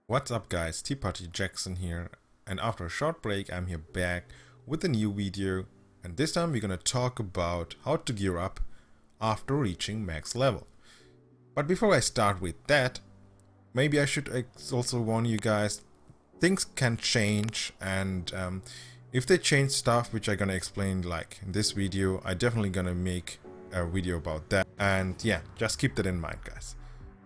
What's up guys, Tea Party Jackson here, and after a short break I'm here back with a new video, and this time we're gonna talk about how to gear up after reaching max level. But before I start with that, maybe I should also warn you guys, things can change, and if they change stuff which I'm gonna explain like in this video, I definitely gonna make a video about that, and yeah, just keep that in mind guys.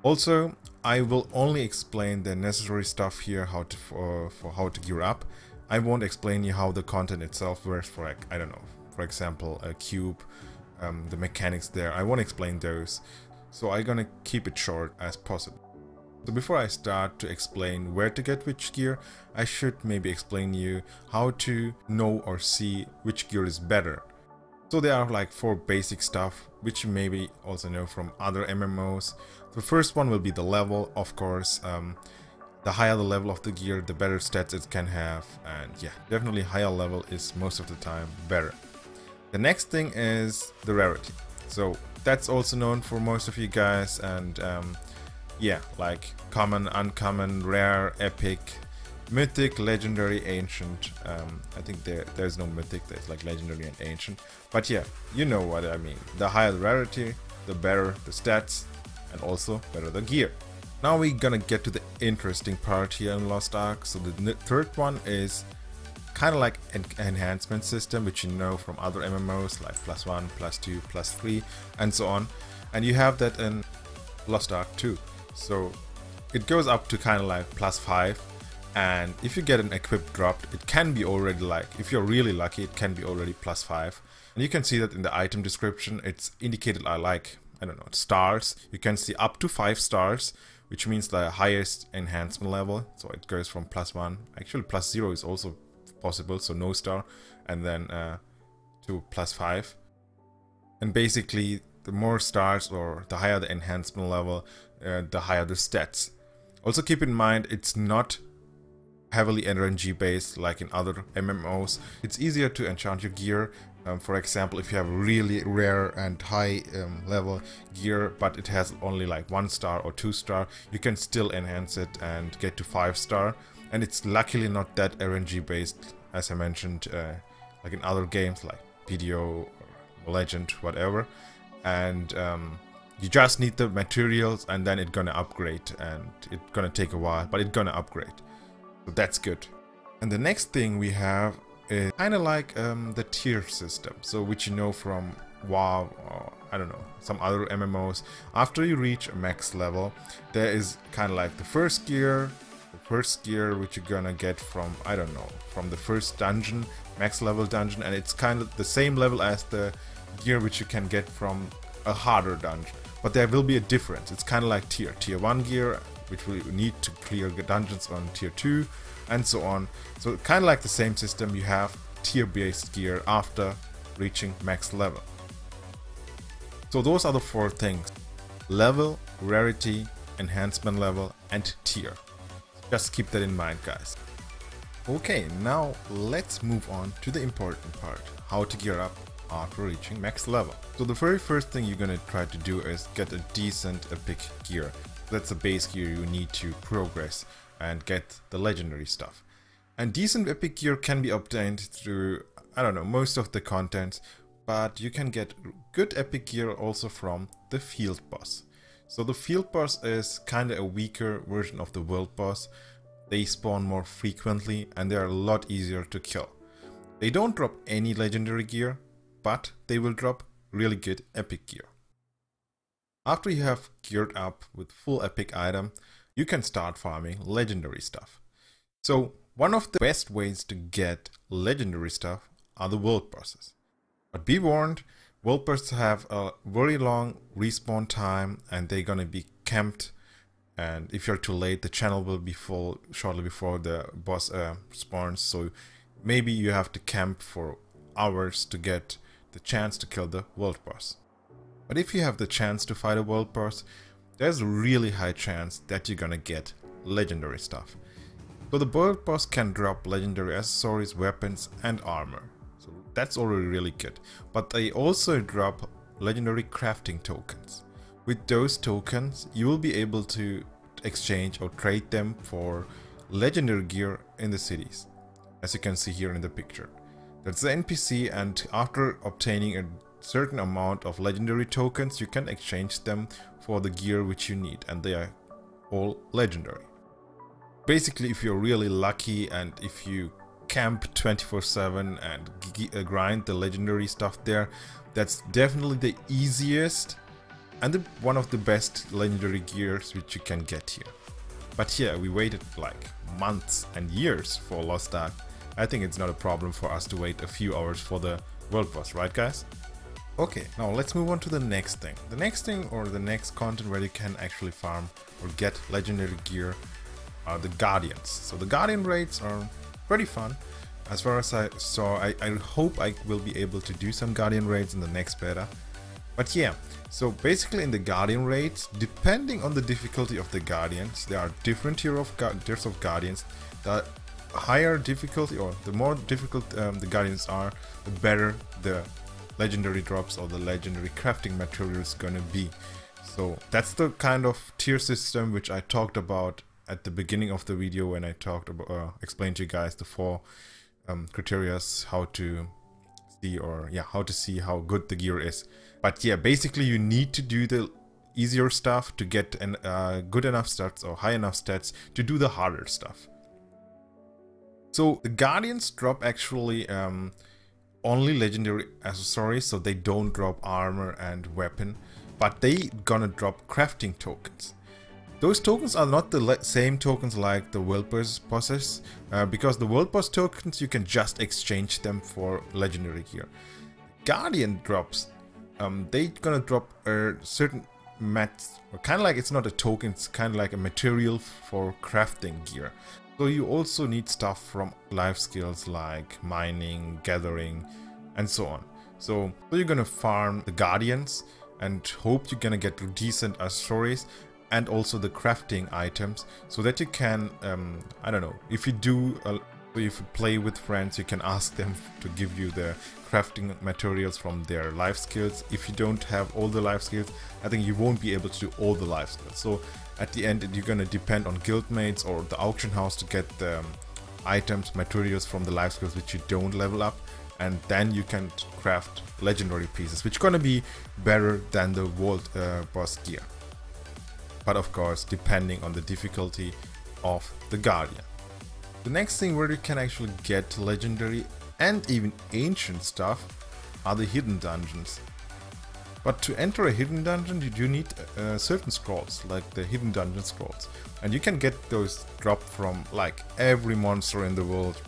Also, I will only explain the necessary stuff here, how to for how to gear up. I won't explain you how the content itself works for, like, I don't know, for example, a cube, the mechanics there. I won't explain those, so I'm gonna keep it short as possible. So before I start to explain where to get which gear, I should maybe explain you how to know or see which gear is better. So there are like 4 basic stuff which you maybe also know from other MMOs. The first one will be the level, of course. The higher the level of the gear, the better stats it can have, and yeah, definitely higher level is most of the time better. The next thing is the rarity. So that's also known for most of you guys, and yeah, like common, uncommon, rare, epic, mythic, legendary, ancient. I think there's no mythic, there's like legendary and ancient. But yeah, you know what I mean. The higher the rarity, the better the stats, and also better the gear. Now we're gonna get to the interesting part here in Lost Ark. So the third one is kind of like an enhancement system, which you know from other MMOs like +1, +2, +3, and so on. And you have that in Lost Ark too. So it goes up to kind of like +5. And if you get an equip dropped, it can be already, like, if you're really lucky, it can be already +5. And you can see that in the item description, it's indicated like, I don't know, stars. You can see up to 5 stars, which means the highest enhancement level. So it goes from +1, actually +0 is also possible, so no star, and then to +5. And basically, the more stars or the higher the enhancement level, the higher the stats. Also keep in mind, it's not heavily RNG based like in other MMOs. It's easier to enchant your gear. For example, if you have really rare and high level gear, but it has only like 1 star or 2 star, you can still enhance it and get to 5 star. And it's luckily not that RNG based, as I mentioned, like in other games like PDO or Legend, whatever. And you just need the materials, and then it's gonna upgrade, and it's gonna take a while, but it's gonna upgrade. So that's good. And the next thing we have is kind of like the tier system, so which you know from WoW or I don't know, some other MMOs. After you reach a max level, there is kind of like the first gear which you're gonna get from, I don't know, from the first dungeon, max level dungeon, and it's kind of the same level as the gear which you can get from a harder dungeon. But there will be a difference. It's kind of like tier 1 gear, which will need to clear dungeons on tier 2, and so on. So kind of like the same system, you have tier-based gear after reaching max level. So those are the 4 things: level, rarity, enhancement level, and tier. Just keep that in mind, guys. Okay, now let's move on to the important part, how to gear up after reaching max level. So the very first thing you're gonna try to do is get a decent epic gear. That's the base gear you need to progress and get the legendary stuff. And decent epic gear can be obtained through, I don't know, most of the contents, but you can get good epic gear also from the field boss. So the field boss is kind of a weaker version of the world boss. They spawn more frequently and they are a lot easier to kill. They don't drop any legendary gear, but they will drop really good epic gear. After you have geared up with full epic item, you can start farming legendary stuff. So one of the best ways to get legendary stuff are the world bosses. But be warned, world bosses have a very long respawn time and they're gonna be camped, and if you're too late, the channel will be full shortly before the boss spawns, so maybe you have to camp for hours to get the chance to kill the world boss. But if you have the chance to fight a world boss, there's a really high chance that you're gonna get legendary stuff. So the world boss can drop legendary accessories, weapons, and armor. So that's already really good. But they also drop legendary crafting tokens. With those tokens, you will be able to exchange or trade them for legendary gear in the cities, as you can see here in the picture. That's the NPC, and after obtaining a certain amount of legendary tokens, you can exchange them for the gear which you need, and they are all legendary. Basically, if you're really lucky and if you camp 24/7 and grind the legendary stuff there, that's definitely the easiest and one of the best legendary gears which you can get here. But yeah, we waited like months and years for Lost Ark. I think it's not a problem for us to wait a few hours for the world boss, right guys? Okay, now let's move on to the next thing. The next thing, or the next content where you can actually farm or get legendary gear, are the Guardians. So the Guardian raids are pretty fun. As far as I saw, I hope I will be able to do some Guardian raids in the next beta. But yeah, so basically in the Guardian raids, depending on the difficulty of the Guardians, there are different tiers of Guardians. The higher difficulty, or the more difficult the Guardians are, the better the legendary drops or the legendary crafting material is gonna be. So that's the kind of tier system which I talked about at the beginning of the video when I talked about explained to you guys the 4 criteria how to see, or yeah, how to see how good the gear is. But yeah, basically you need to do the easier stuff to get an good enough stats or high enough stats to do the harder stuff. So the Guardians drop actually only legendary accessories, so they don't drop armor and weapon, but they gonna drop crafting tokens. Those tokens are not the same tokens like the world boss possess, because the world boss tokens you can just exchange them for legendary gear. Guardian drops, they gonna drop a certain kind of like, it's not a token, it's kind of like a material for crafting gear. So you also need stuff from life skills like mining, gathering, and so on. So you're gonna farm the Guardians and hope you're gonna get decent accessories and also the crafting items, so that you can, I don't know, if you play with friends, you can ask them to give you the crafting materials from their life skills. If you don't have all the life skills, I think you won't be able to do all the life skills. So at the end, you're gonna depend on guildmates or the auction house to get the items, materials from the life skills which you don't level up, and then you can craft legendary pieces, which are gonna be better than the world boss gear. But of course, depending on the difficulty of the Guardian. The next thing where you can actually get legendary and even ancient stuff are the hidden dungeons. But to enter a hidden dungeon, you do need certain scrolls, like the hidden dungeon scrolls. And you can get those dropped from like every monster in the world.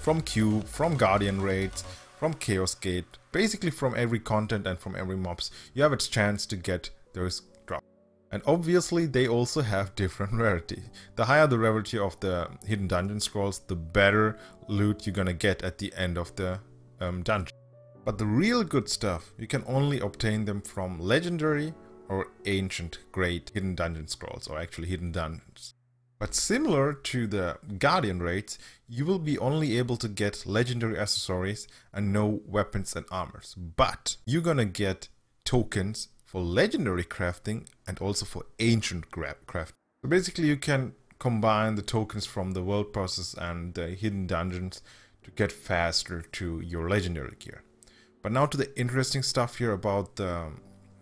From Cube, from Guardian raids, from Chaos Gate, basically from every content and from every mobs. You have a chance to get those dropped. And obviously they also have different rarity. The higher the rarity of the hidden dungeon scrolls, the better loot you're gonna get at the end of the dungeon. But the real good stuff, you can only obtain them from legendary or ancient great hidden dungeon scrolls, or actually hidden dungeons. But similar to the Guardian raids, you will be only able to get legendary accessories and no weapons and armors. But you're gonna get tokens for legendary crafting and also for ancient crafting. So basically you can combine the tokens from the world bosses and the hidden dungeons to get faster to your legendary gear. But now to the interesting stuff here about the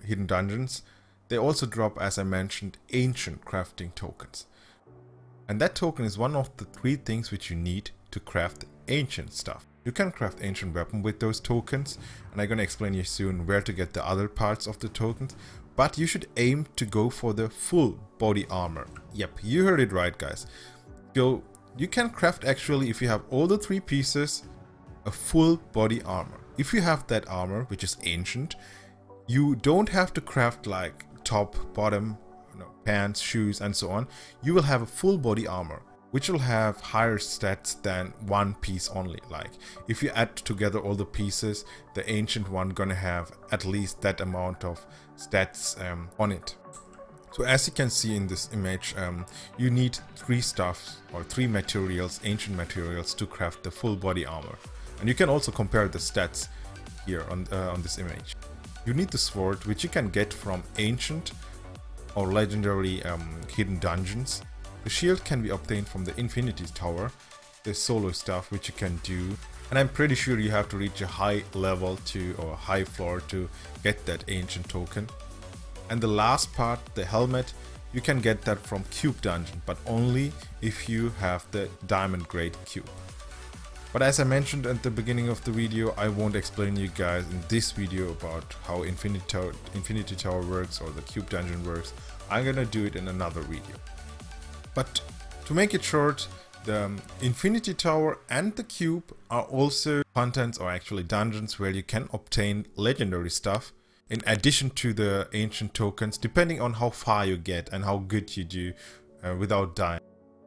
hidden dungeons. They also drop, as I mentioned, ancient crafting tokens. And that token is one of the 3 things which you need to craft ancient stuff. You can craft ancient weapon with those tokens, and I'm gonna explain you soon where to get the other parts of the tokens. But you should aim to go for the full body armor. Yep, you heard it right, guys. So you can craft actually, if you have all the 3 pieces, a full body armor. If you have that armor, which is ancient, you don't have to craft like top, bottom, pants, shoes, and so on. You will have a full body armor, which will have higher stats than 1 piece only. Like if you add together all the pieces, the ancient one gonna have at least that amount of stats on it. So as you can see in this image, you need 3 stuffs or 3 materials, ancient materials, to craft the full body armor. And you can also compare the stats here on this image. You need the sword, which you can get from ancient or legendary hidden dungeons. The shield can be obtained from the Infinity Tower, the solo stuff which you can do, and I'm pretty sure you have to reach a high level to or high floor to get that ancient token. And the last part, the helmet, you can get that from cube dungeon, but only if you have the diamond grade cube. But as I mentioned at the beginning of the video, I won't explain you guys in this video about how Infinity Tower works or the cube dungeon works. I'm gonna do it in another video. But to make it short, the Infinity Tower and the cube are also contents or actually dungeons where you can obtain legendary stuff in addition to the ancient tokens, depending on how far you get and how good you do without dying.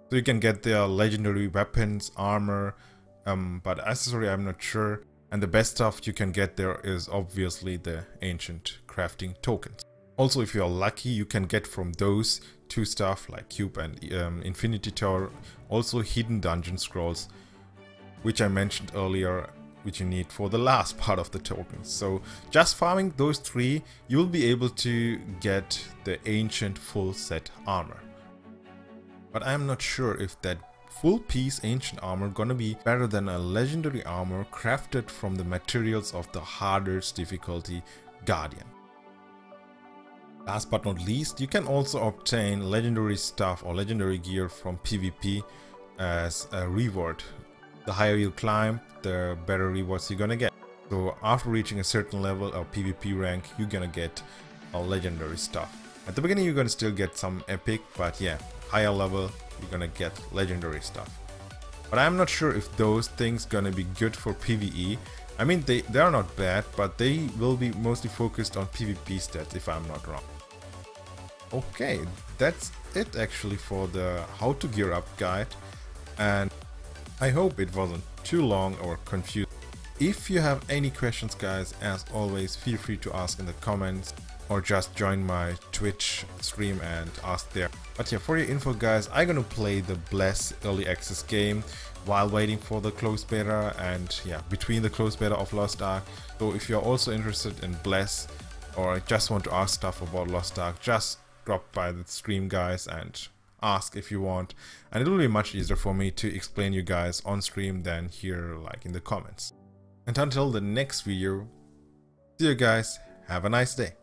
So you can get their legendary weapons, armor, but accessory I'm not sure. And the best stuff you can get there is obviously the ancient crafting tokens. Also, if you're lucky, you can get from those two stuff like cube and Infinity Tower also hidden dungeon scrolls, which I mentioned earlier, which you need for the last part of the tokens. So just farming those three, you'll be able to get the ancient full set armor. But I'm not sure if that full piece ancient armor gonna be better than a legendary armor crafted from the materials of the hardest difficulty Guardian. Last but not least, you can also obtain legendary stuff or legendary gear from PvP as a reward. The higher you climb, the better rewards you're gonna get. So after reaching a certain level of PvP rank, you're gonna get a legendary stuff. At the beginning you're gonna still get some epic, but yeah, higher level you're gonna get legendary stuff. But I'm not sure if those things gonna be good for PvE. I mean, they are not bad, but they will be mostly focused on PvP stats if I'm not wrong. Okay, that's it actually for the how to gear up guide, and I hope it wasn't too long or confusing. If you have any questions guys, as always, feel free to ask in the comments or just join my Twitch stream and ask there. But yeah, for your info guys, I'm gonna play the Bless early access game while waiting for the closed beta, and yeah, between the closed beta of Lost Ark. So if you're also interested in Bless or just want to ask stuff about Lost Ark, just drop by the stream guys and ask if you want, and it will be much easier for me to explain you guys on stream than here like in the comments. And until the next video, see you guys, have a nice day.